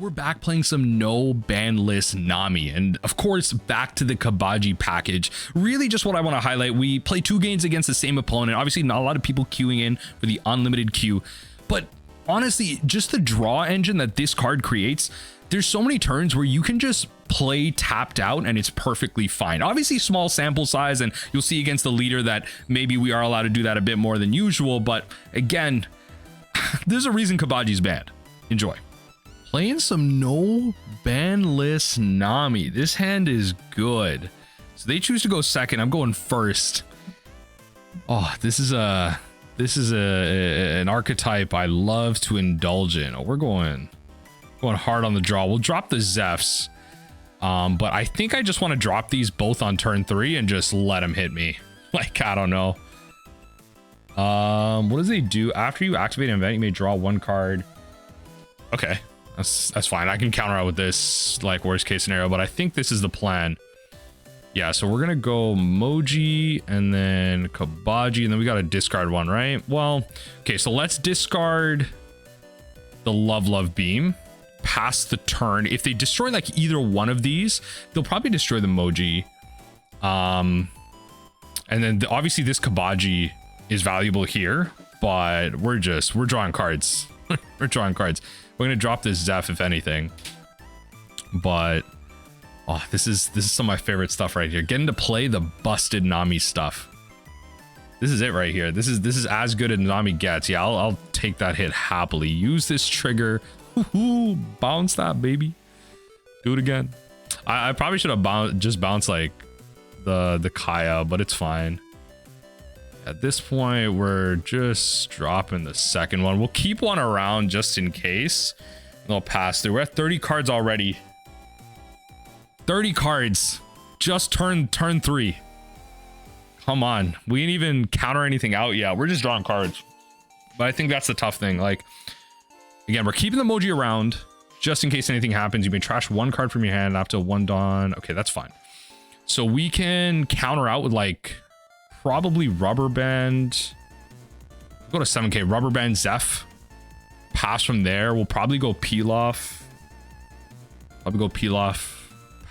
We're back playing some no ban list Nami, and of course back to the Cabaji package. Really just what I want to highlight, we play 2 games against the same opponent. Obviously not a lot of people queuing in for the unlimited queue, but honestly just the draw engine that this card creates, there's so many turns where you can just play tapped out and it's perfectly fine. Obviously small sample size, and you'll see against the leader that maybe we are allowed to do that a bit more than usual, but again, there's a reason Cabaji's banned. Enjoy. Playing some no ban list Nami. This hand is good. So they choose to go second. I'm going first. Oh, this is an archetype I love to indulge in. Oh, we're going hard on the draw. We'll drop the Zeffs. But I think I just want to drop these both on turn 3 and just let them hit me. Like, I don't know. What does they do? After you activate an event, you may draw 1 card. Okay. That's fine. I can counter out with this, like, worst case scenario, but I think this is the plan. Yeah, so we're gonna go Mohji and then Cabaji, and then we gotta discard 1, right? Well, okay, so let's discard the Love Beam. Pass the turn. If they destroy like either one of these, they'll probably destroy the Mohji. And then obviously this Cabaji is valuable here, but we're drawing cards. We're drawing cards. We're gonna drop this Zeff if anything, but oh, this is some of my favorite stuff right here. Getting to play the busted Nami stuff. This is it right here. This is as good as Nami gets. Yeah, I'll take that hit happily. Use this trigger. Ooh, bounce that baby. Do it again. I probably should have bounced like the Kaya, but it's fine. At this point, we're just dropping the second one. We'll keep 1 around just in case. They'll pass through. We're at 30 cards already. 30 cards. Just turn 3. Come on. We ain't even counter anything out yet. We're just drawing cards. But I think that's the tough thing. Like, again, we're keeping the Mohji around just in case anything happens. You may trash 1 card from your hand after 1 dawn. Okay, that's fine. So we can counter out with like probably Rubber Band. Go to 7k. Rubber Band Zeff. Pass from there. We'll probably go Pilaf.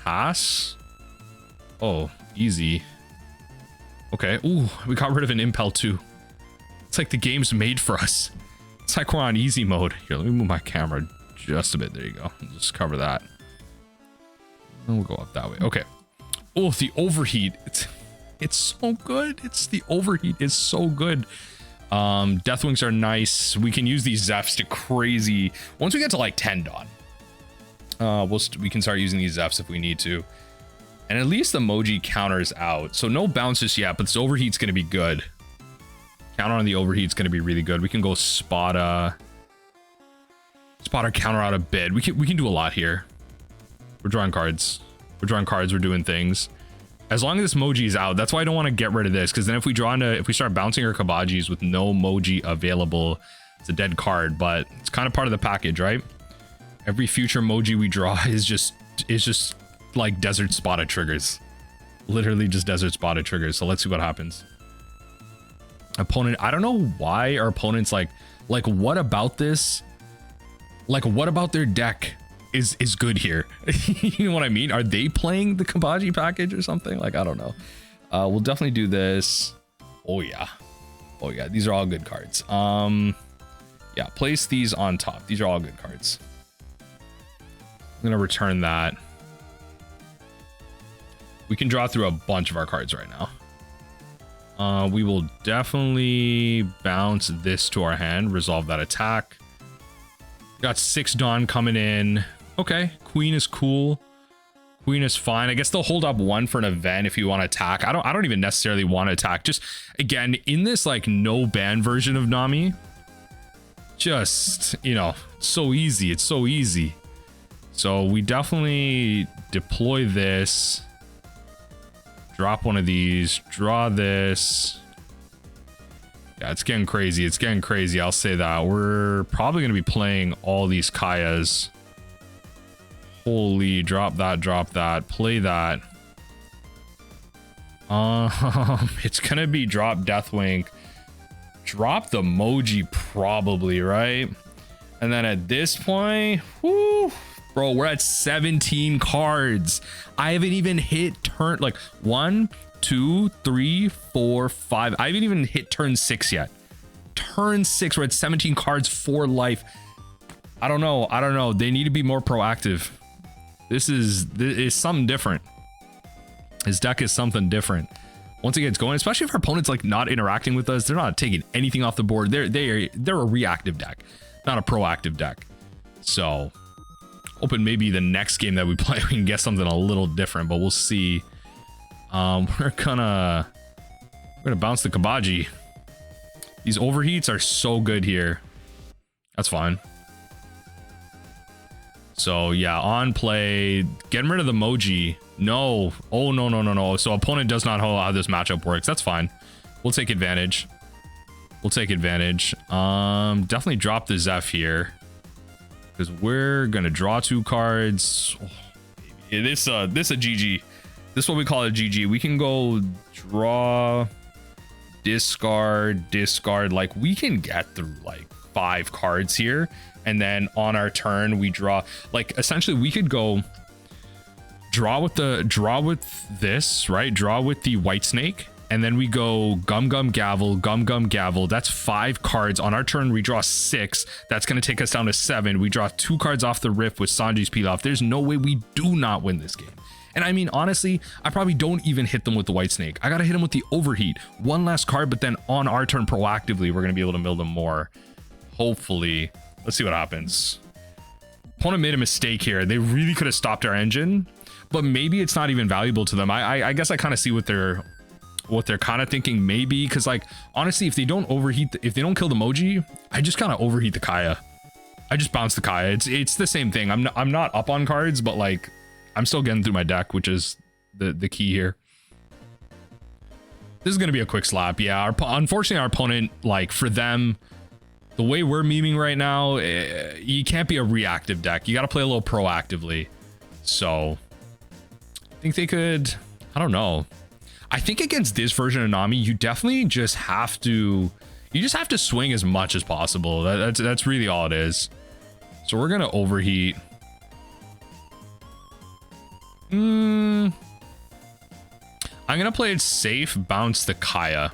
Pass. Oh, easy. Okay. Ooh, we got rid of an Impel too. It's like the game's made for us. It's like we're on easy mode. Here, let me move my camera just a bit. There you go. Just cover that. And we'll go up that way. Okay. Oh, the overheat. It's so good. The overheat is so good. Deathwings are nice. We can use these Zeffs to crazy. Once we get to like 10 dawn, we can start using these Zeffs if we need to. And at least the Mohji counters out. So no bounces yet, but this overheat's going to be good. Counter on the overheat's going to be really good. We can go Spada. Spada counter out a bit. We can do a lot here. We're drawing cards. We're doing things. As long as this Mohji is out, that's why I don't want to get rid of this, because then if we start bouncing our Cabajis with no Mohji available, it's a dead card. But it's kind of part of the package, right? Every future Mohji we draw is just like desert Spada triggers. Literally just desert Spada triggers. So let's see what happens. Opponent, I don't know why our opponents like what about this? Like, what about their deck is good here? You know what I mean? Are they playing the Cabaji package or something? Like, I don't know. We'll definitely do this. Oh yeah, these are all good cards. Yeah, place these on top. These are all good cards. I'm gonna return that. We can draw through a bunch of our cards right now. We will definitely bounce this to our hand, resolve that attack. Got 6 Dawn coming in. Okay, Queen is cool. Queen is fine. I guess they'll hold up 1 for an event if you want to attack. I don't even necessarily want to attack. Just again, in this like no ban version of Nami, just, you know, so easy. It's so easy. So we definitely deploy this. Drop 1 of these, draw this. Yeah, it's getting crazy. It's getting crazy. I'll say that. We're probably going to be playing all these Kayas. Holy, drop that, play that. It's going to be drop Deathwing. Drop the Mohji probably, right? And then at this point, whoo, Bro, we're at 17 cards. I haven't even hit turn like 1, 2, 3, 4, 5. I haven't even hit turn 6 yet. Turn 6, we're at 17 cards for life. I don't know. They need to be more proactive. This is something different. His deck is something different. Once it gets going, especially if our opponent's like not interacting with us, they're not taking anything off the board. They're a reactive deck, not a proactive deck. So hoping maybe the next game that we play we can get something a little different, but we'll see. We're gonna bounce the Cabaji. These overheats are so good here. That's fine. So yeah, on play, getting rid of the Mohji. No. Oh, no. So opponent does not know how this matchup works. That's fine. We'll take advantage. Definitely drop the Zeff here, because we're gonna draw 2 cards. Oh, baby. This a GG. This is what we call a GG. We can go draw, discard. Like, we can get through like 5 cards here, and then on our turn we draw. Like, essentially we could go draw with this, right? Draw with the white snake, and then we go Gum Gavel. That's 5 cards. On our turn we draw 6. That's going to take us down to 7. We draw 2 cards off the rip with Sanji's Pilaf. There's no way we do not win this game. And I mean, honestly, I probably don't even hit them with the white snake. I gotta hit them with the overheat. 1 last card, but then on our turn proactively we're gonna be able to mill them more, hopefully. Let's see what happens. Opponent made a mistake here. They really could have stopped our engine, but maybe it's not even valuable to them. I guess I kind of see what they're kind of thinking, maybe, because like, honestly, if they don't overheat, if they don't kill the Mohji, I just kind of overheat the Kaya. I just bounce the Kaya. It's the same thing. I'm not up on cards, but like, I'm still getting through my deck, which is the key here. This is going to be a quick slap. Yeah, unfortunately, our opponent, like, for them, the way we're memeing right now, you can't be a reactive deck. You got to play a little proactively. So I think they could, I don't know. I think against this version of Nami, you definitely just have to, swing as much as possible. That's really all it is. So we're going to overheat. I'm gonna play it safe, bounce the Kaya.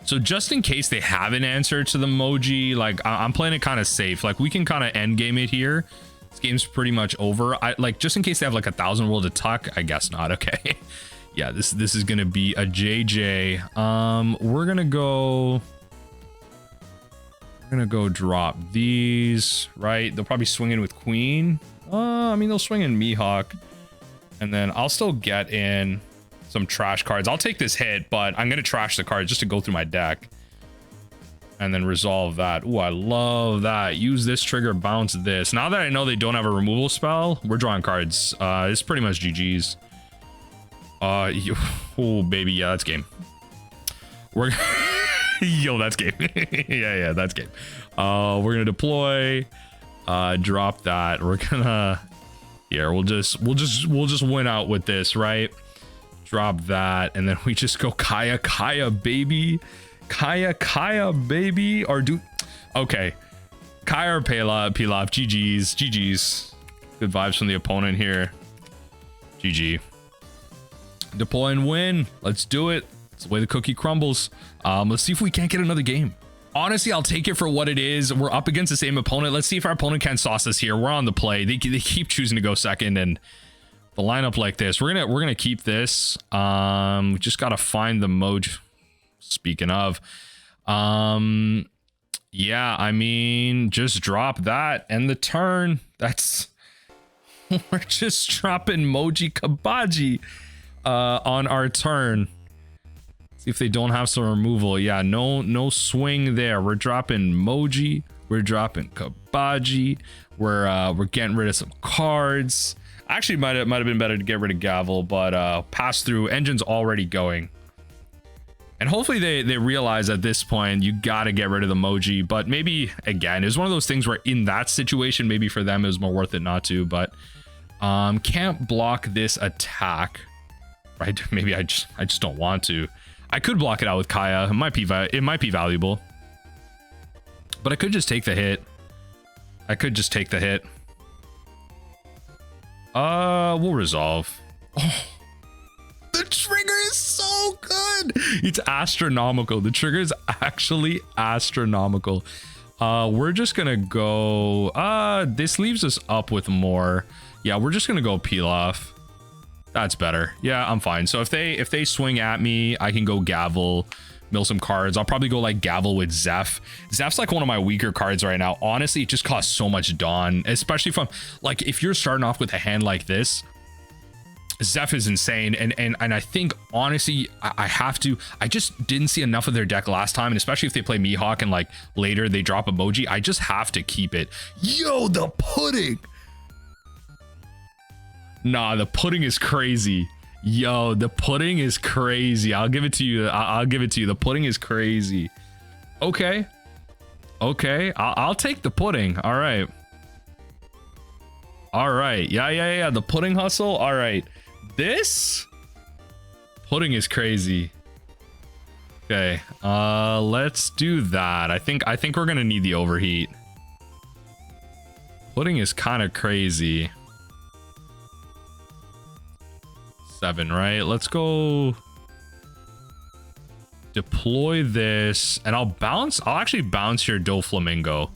So just in case they have an answer to the Mohji, like, I'm playing it kind of safe. Like, we can kind of end game it here. This game's pretty much over. Like, just in case they have like 1,000 world to tuck, I guess not. Okay. Yeah, this is gonna be a JJ. We're gonna go drop these, right? They'll probably swing in with Queen. I mean, they'll swing in Mihawk. And then I'll still get in some trash cards. I'll take this hit, but I'm going to trash the cards just to go through my deck. And then resolve that. Ooh, I love that. Use this trigger, bounce this. Now that I know they don't have a removal spell, we're drawing cards. It's pretty much GG's. Oh, baby. Yeah, that's game. Yo, that's game. yeah, that's game. We're going to deploy. Drop that. We're going to... Here, we'll just win out with this, right? Drop that, and then we just go Kaya, baby. Kaya, baby. Or do... Okay. Kaya or Pilaf. GG's. Good vibes from the opponent here. GG. Deploy and win. Let's do it. It's the way the cookie crumbles. Let's see if we can't get another game. Honestly, I'll take it for what it is. We're up against the same opponent. Let's see if our opponent can't sauce us here. We're on the play. They keep choosing to go second, and the lineup like this. We're gonna keep this. We just gotta find the Mohji. Speaking of, yeah, I mean, just drop that and the turn. That's we're just dropping Mohji Cabaji on our turn. See if they don't have some removal. Yeah, no swing there. We're dropping Mohji. We're dropping Cabaji. We're getting rid of some cards. Actually, might have been better to get rid of Gavel, but pass through. Engine's already going. And hopefully they realize at this point you gotta get rid of the Mohji. But maybe again, it's one of those things where in that situation, maybe for them it was more worth it not to. But can't block this attack, right? Maybe I just don't want to. I could block it out with Kaya. It might be valuable. But I could just take the hit. We'll resolve. Oh, the trigger is so good. It's astronomical. The trigger is actually astronomical. We're just gonna go, this leaves us up with more. Yeah, we're just gonna go Pilaf. That's better. Yeah, I'm fine. So if they swing at me, I can go Gavel, mill some cards. I'll probably go like Gavel with Zeff. Zeff's like one of my weaker cards right now. Honestly, it just costs so much Dawn, especially from like, if you're starting off with a hand like this, Zeff is insane. And I think honestly, I just didn't see enough of their deck last time. And especially if they play Mihawk and like later they drop a Mohji, I just have to keep it. Yo, the pudding. Nah, the pudding is crazy. Yo, the pudding is crazy. I'll give it to you. I'll give it to you. The pudding is crazy. Okay. Okay. I'll take the pudding. All right. All right. Yeah. The pudding hustle. All right. This pudding is crazy. Okay. Let's do that. I think we're going to need the overheat. Pudding is kind of crazy. 7, right? Let's go deploy this, and I'll actually bounce your Doflamingo.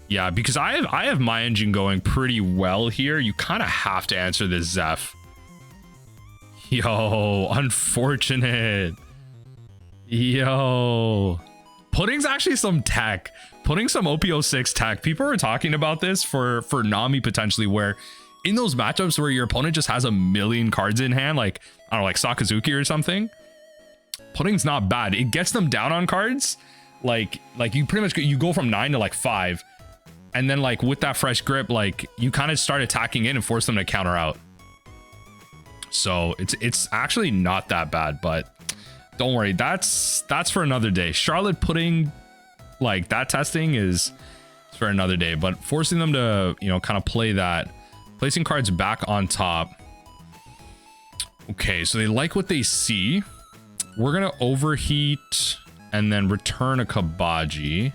Yeah, because I have my engine going pretty well here. You kind of have to answer this Zeff. Yo, unfortunate. Yo, pudding's actually some tech. Putting some OP06 tech. People are talking about this for Nami potentially, where in those matchups where your opponent just has a million cards in hand, like, I don't know, like Sakazuki or something, pudding's not bad. It gets them down on cards. Like you pretty much, you go from 9 to like 5. And then like with that fresh grip, like you kind of start attacking in and force them to counter out. So it's actually not that bad, but don't worry. That's for another day. Charlotte pudding, like that testing is for another day, but forcing them to, you know, kind of play that. Placing cards back on top. Okay, so they like what they see. We're gonna overheat and then return a Cabaji.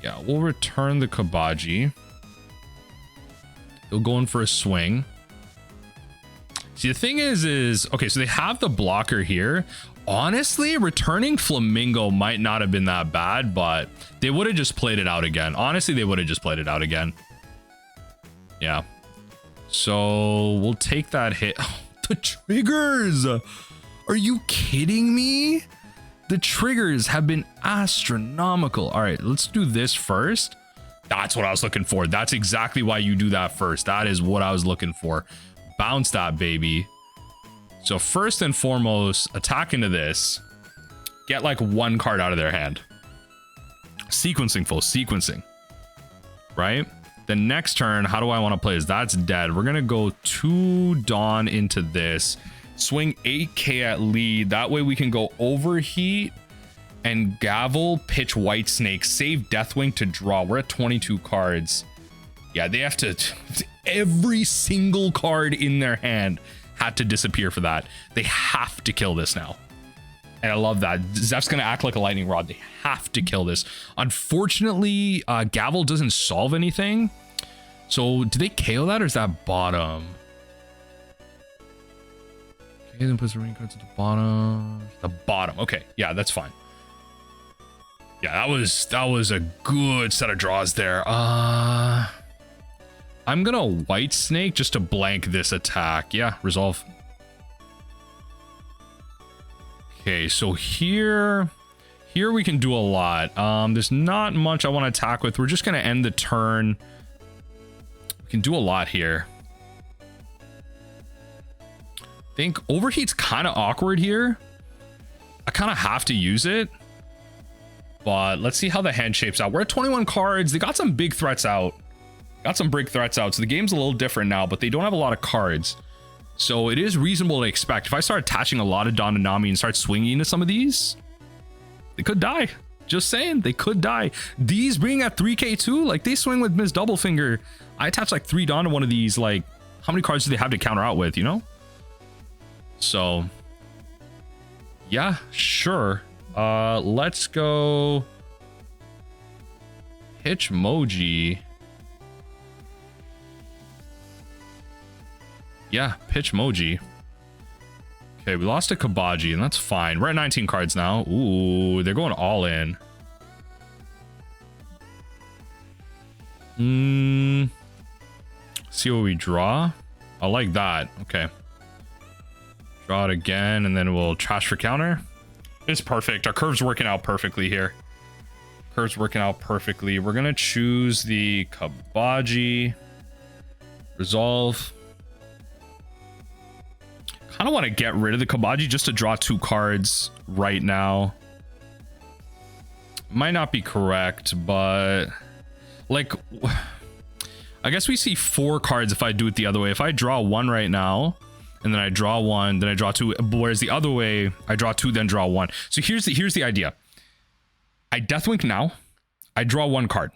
Yeah, we'll return the Cabaji. They'll go in for a swing. See, the thing is okay, so they have the blocker here. Honestly, returning Flamingo might not have been that bad, but they would have just played it out again. Honestly, they would have just played it out again. Yeah. So we'll take that hit. Oh, the triggers. Are you kidding me? The triggers have been astronomical. All right, let's do this first. That's what I was looking for. That's exactly why you do that first. That is what I was looking for. Bounce that, baby. So first and foremost, attack into this. Get like one card out of their hand. Sequencing, full sequencing. Right? The next turn, how do I want to play this? That's dead. We're going to go 2 Dawn into this. Swing 8k at lead. That way we can go overheat and Gavel, pitch White Snake, save Deathwing to draw. We're at 22 cards. Yeah, they have to... Every single card in their hand had to disappear for that. They have to kill this now. And I love that. Zeff's going to act like a lightning rod. They have to kill this. Unfortunately, Gavel doesn't solve anything. So do they KO that or is that bottom? Okay, then puts the ring cards at the bottom. The bottom. Okay, yeah, that's fine. Yeah, that was a good set of draws there. I'm gonna White Snake just to blank this attack. Yeah, resolve. Okay, so here we can do a lot. There's not much I want to attack with. We're just gonna end the turn. We can do a lot here. I think overheat's kind of awkward here. I kind of have to use it. But let's see how the hand shapes out. We're at 21 cards. They got some big threats out. Got some big threats out. So the game's a little different now, but they don't have a lot of cards. So it is reasonable to expect. If I start attaching a lot of Dawn and Nami and start swinging into some of these, they could die. Just saying, they could die. These being at 3k too, like they swing with Miss Doublefinger. I attach like 3 Dawn to one of these. Like, how many cards do they have to counter out with, you know? So, yeah, sure. Let's go. pitch Mohji. Yeah, pitch Mohji. Okay, we lost to Cabaji, and that's fine. We're at 19 cards now. Ooh, they're going all in. See what we draw. I like that. Okay. Draw it again, and then we'll trash for counter. It's perfect. Our curve's working out perfectly here. Curve's working out perfectly. We're gonna choose the Cabaji. Resolve. Kind of want to get rid of the Cabaji just to draw 2 cards right now. Might not be correct, but like, I guess we see 4 cards if I do it the other way. If I draw 1 right now, and then I draw 1, then I draw 2, whereas the other way, I draw 2, then draw 1. So here's the idea. I Deathwink now, I draw 1 card.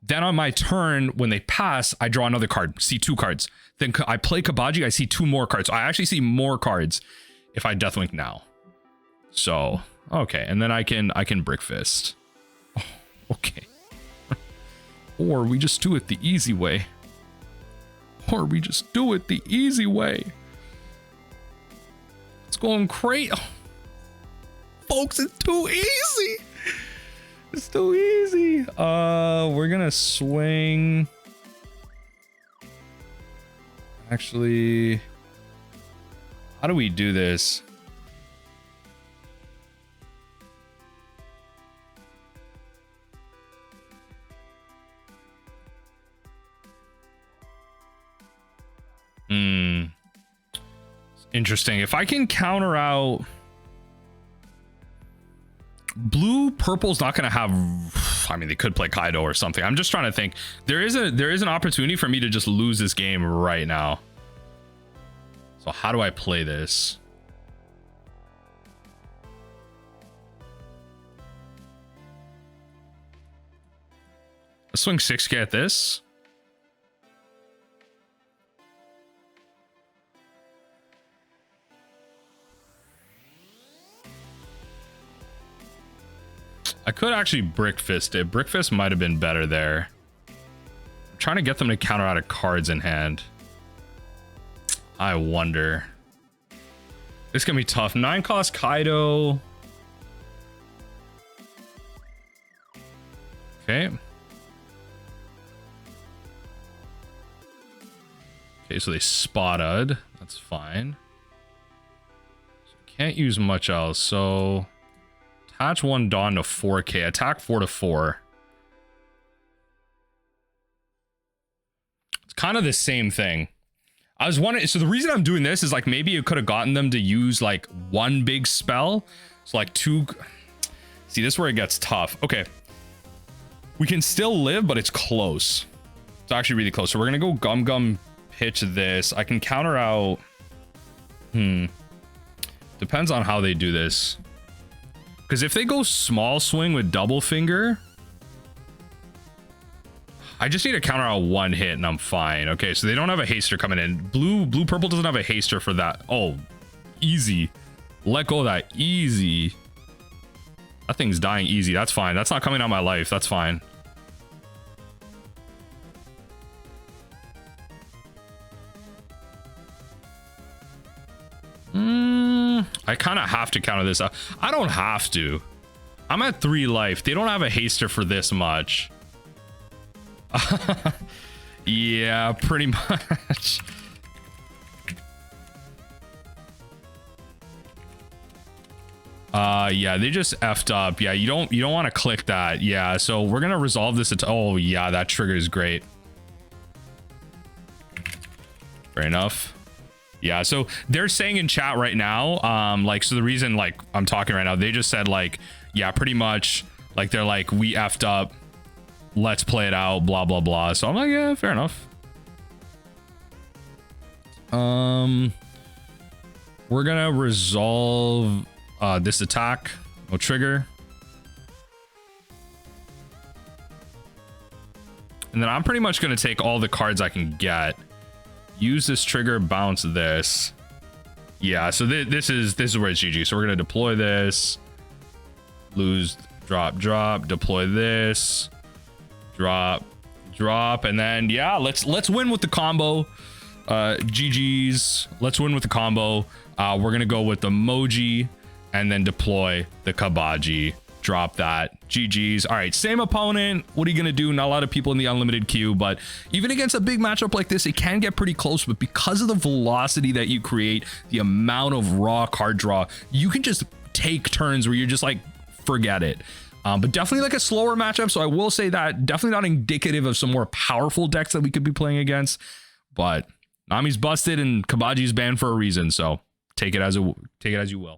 Then on my turn, when they pass, I draw another card, see 2 cards. Then I play Cabaji, I see 2 more cards. So I actually see more cards if I Deathwink now. So, okay, and then I can Brick Fist. Oh, okay. Or we just do it the easy way. Or we just do it the easy way. It's going crazy. Oh, folks, it's too easy. It's too easy. We're gonna swing. Actually, how do we do this? Interesting. If I can counter out blue, purple's not going to have, I mean, they could play Kaido or something. I'm just trying to think. There is an opportunity for me to just lose this game right now. So how do I play this? Let's swing 6K at this. I could actually Brick Fist it. Brick Fist might have been better there. I'm trying to get them to counter out of cards in hand. I wonder. This can be tough. 9 cost Kaido. Okay. Okay, so they Spada'd. That's fine. So can't use much else. So attach 1 Dawn to 4K. Attack 4 to 4. It's kind of the same thing. I was wondering, so the reason I'm doing this is like maybe it could have gotten them to use like 1 big spell. So like 2. See, this is where it gets tough. Okay. We can still live, but it's close. It's actually really close. So we're going to go Gum Gum pitch this. I can counter out. Depends on how they do this. Because if they go small swing with double finger, I just need to counter out 1 hit and I'm fine. Okay, so they don't have a haster coming in. Blue purple doesn't have a haster for that. Oh, easy. Let go of that. Easy. That thing's dying easy. That's fine. That's not coming out of my life. That's fine. I kind of have to counter this out. I don't have to. I'm at 3 life. They don't have a haster for this much. Yeah, pretty much. Yeah, they just effed up. Yeah, you don't want to click that. Yeah, so we're gonna resolve this. Oh yeah, that trigger is great. Fair enough. Yeah, so they're saying in chat right now, like, so the reason like I'm talking right now, they just said like, yeah, pretty much, like they're like, we effed up, let's play it out, blah blah blah. So I'm like, yeah, fair enough. We're gonna resolve this attack, no trigger, and then I'm pretty much gonna take all the cards I can get. Use this trigger, bounce this. Yeah, so this is where it's GG. So we're gonna deploy this, lose, drop, deploy this, drop, and then yeah, let's win with the combo. GG's. Let's win with the combo. We're gonna go with the Mohji and then deploy the Cabaji. Drop that. GG's. All right, same opponent. What are you gonna do? Not a lot of people in the unlimited queue, but even against a big matchup like this, it can get pretty close. But because of the velocity that you create, the amount of raw card draw, you can just take turns where you're just like, forget it. But definitely like a slower matchup. So I will say that definitely not indicative of some more powerful decks that we could be playing against. But Nami's busted and Cabaji's banned for a reason. So take it as you will.